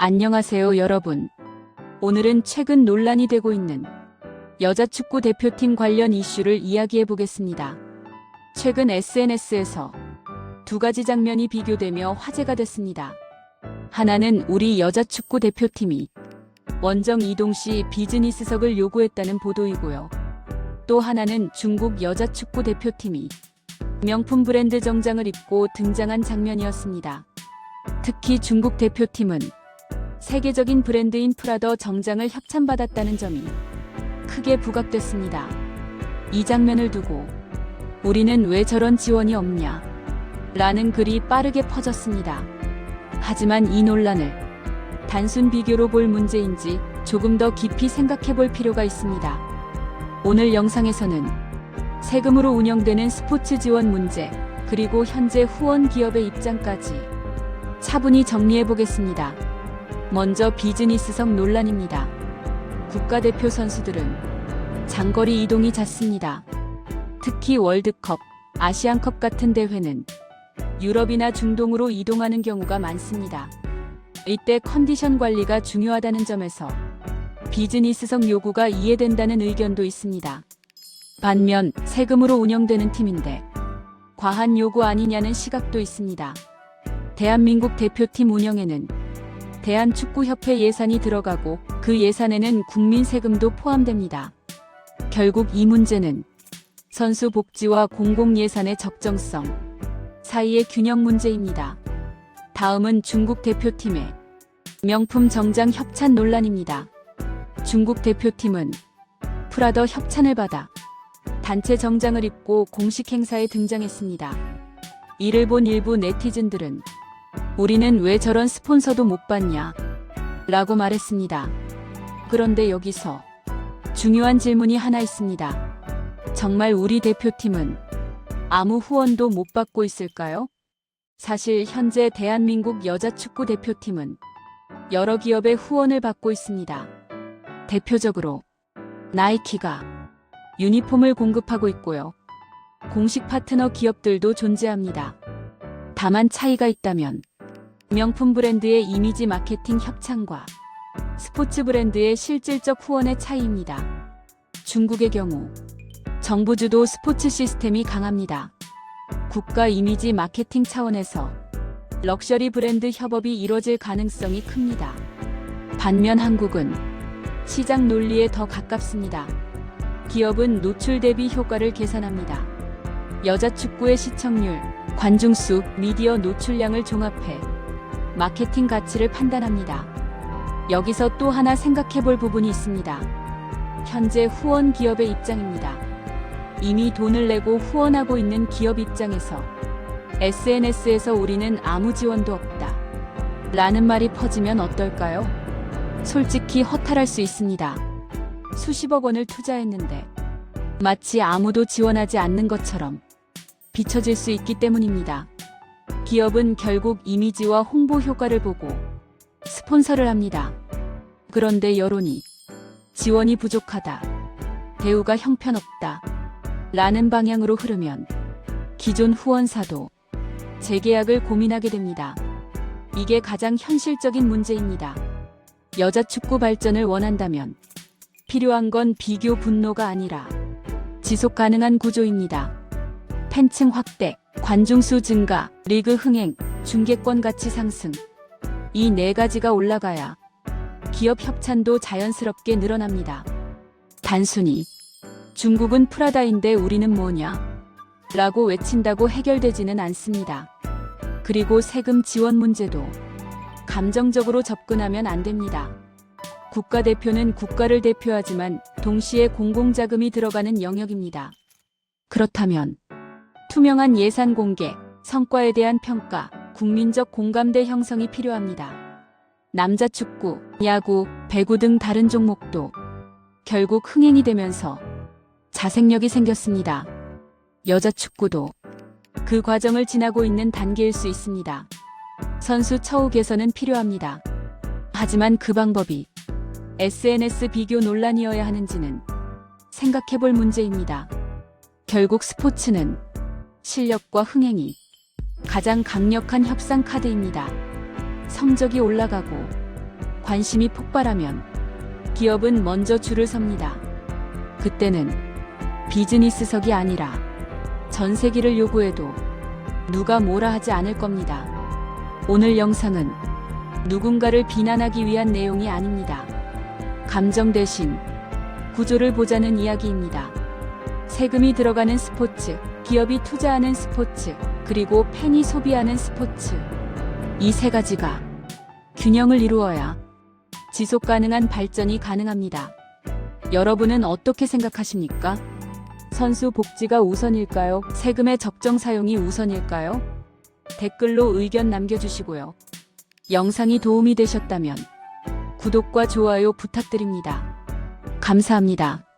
안녕하세요, 여러분. 오늘은 최근 논란이 되고 있는 여자축구 대표팀 관련 이슈를 이야기해 보겠습니다. 최근 SNS에서 두 가지 장면이 비교되며 화제가 됐습니다. 하나는 우리 여자축구 대표팀이 원정 이동 시 비즈니스석을 요구했다는 보도이고요. 또 하나는 중국 여자축구 대표팀이 명품 브랜드 정장을 입고 등장한 장면이었습니다. 특히 중국 대표팀은 세계적인 브랜드인 프라더 정장을 협찬받았다는 점이 크게 부각됐습니다. 이 장면을 두고 우리는 왜 저런 지원이 없냐? 라는 글이 빠르게 퍼졌습니다. 하지만 이 논란을 단순 비교로 볼 문제인지 조금 더 깊이 생각해 볼 필요가 있습니다. 오늘 영상에서는 세금으로 운영되는 스포츠 지원 문제, 그리고 현재 후원 기업의 입장까지 차분히 정리해 보겠습니다. 먼저 비즈니스석 논란입니다. 국가대표 선수들은 장거리 이동이 잦습니다. 특히 월드컵, 아시안컵 같은 대회는 유럽이나 중동으로 이동하는 경우가 많습니다. 이때 컨디션 관리가 중요하다는 점에서 비즈니스석 요구가 이해된다는 의견도 있습니다. 반면 세금으로 운영되는 팀인데 과한 요구 아니냐는 시각도 있습니다. 대한민국 대표팀 운영에는 대한축구협회 예산이 들어가고 그 예산에는 국민 세금도 포함됩니다. 결국 이 문제는 선수 복지와 공공예산의 적정성 사이의 균형 문제입니다. 다음은 중국 대표팀의 명품 정장 협찬 논란입니다. 중국 대표팀은 프라더 협찬을 받아 단체 정장을 입고 공식 행사에 등장했습니다. 이를 본 일부 네티즌들은 우리는 왜 저런 스폰서도 못 받냐? 라고 말했습니다. 그런데 여기서 중요한 질문이 하나 있습니다. 정말 우리 대표팀은 아무 후원도 못 받고 있을까요? 사실 현재 대한민국 여자축구 대표팀은 여러 기업의 후원을 받고 있습니다. 대표적으로 나이키가 유니폼을 공급하고 있고요. 공식 파트너 기업들도 존재합니다. 다만 차이가 있다면 명품 브랜드의 이미지 마케팅 협찬과 스포츠 브랜드의 실질적 후원의 차이입니다. 중국의 경우 정부 주도 스포츠 시스템이 강합니다. 국가 이미지 마케팅 차원에서 럭셔리 브랜드 협업이 이뤄질 가능성이 큽니다. 반면 한국은 시장 논리에 더 가깝습니다. 기업은 노출 대비 효과를 계산합니다. 여자축구의 시청률, 관중수, 미디어 노출량을 종합해 마케팅 가치를 판단합니다. 여기서 또 하나 생각해 볼 부분이 있습니다. 현재 후원 기업의 입장입니다. 이미 돈을 내고 후원하고 있는 기업 입장에서 SNS에서 우리는 아무 지원도 없다 라는 말이 퍼지면 어떨까요? 솔직히 허탈할 수 있습니다. 수십억 원을 투자했는데 마치 아무도 지원하지 않는 것처럼 비춰질 수 있기 때문입니다. 기업은 결국 이미지와 홍보 효과를 보고 스폰서를 합니다. 그런데 여론이 지원이 부족하다, 대우가 형편없다 라는 방향으로 흐르면 기존 후원사도 재계약을 고민하게 됩니다. 이게 가장 현실적인 문제입니다. 여자축구 발전을 원한다면 필요한 건 비교 분노가 아니라 지속 가능한 구조입니다. 팬층 확대, 관중수 증가, 리그 흥행, 중계권 가치 상승. 이 네 가지가 올라가야 기업 협찬도 자연스럽게 늘어납니다. 단순히 중국은 프라다인데 우리는 뭐냐? 라고 외친다고 해결되지는 않습니다. 그리고 세금 지원 문제도 감정적으로 접근하면 안 됩니다. 국가대표는 국가를 대표하지만 동시에 공공자금이 들어가는 영역입니다. 그렇다면 투명한 예산 공개, 성과에 대한 평가, 국민적 공감대 형성이 필요합니다. 남자 축구, 야구, 배구 등 다른 종목도 결국 흥행이 되면서 자생력이 생겼습니다. 여자 축구도 그 과정을 지나고 있는 단계일 수 있습니다. 선수 처우 개선은 필요합니다. 하지만 그 방법이 SNS 비교 논란이어야 하는지는 생각해볼 문제입니다. 결국 스포츠는 실력과 흥행이 가장 강력한 협상 카드입니다. 성적이 올라가고 관심이 폭발하면 기업은 먼저 줄을 섭니다. 그때는 비즈니스석이 아니라 전세기를 요구해도 누가 뭐라 하지 않을 겁니다. 오늘 영상은 누군가를 비난하기 위한 내용이 아닙니다. 감정 대신 구조를 보자는 이야기입니다. 세금이 들어가는 스포츠, 기업이 투자하는 스포츠, 그리고 팬이 소비하는 스포츠. 이 세 가지가 균형을 이루어야 지속 가능한 발전이 가능합니다. 여러분은 어떻게 생각하십니까? 선수 복지가 우선일까요? 세금의 적정 사용이 우선일까요? 댓글로 의견 남겨주시고요. 영상이 도움이 되셨다면 구독과 좋아요 부탁드립니다. 감사합니다.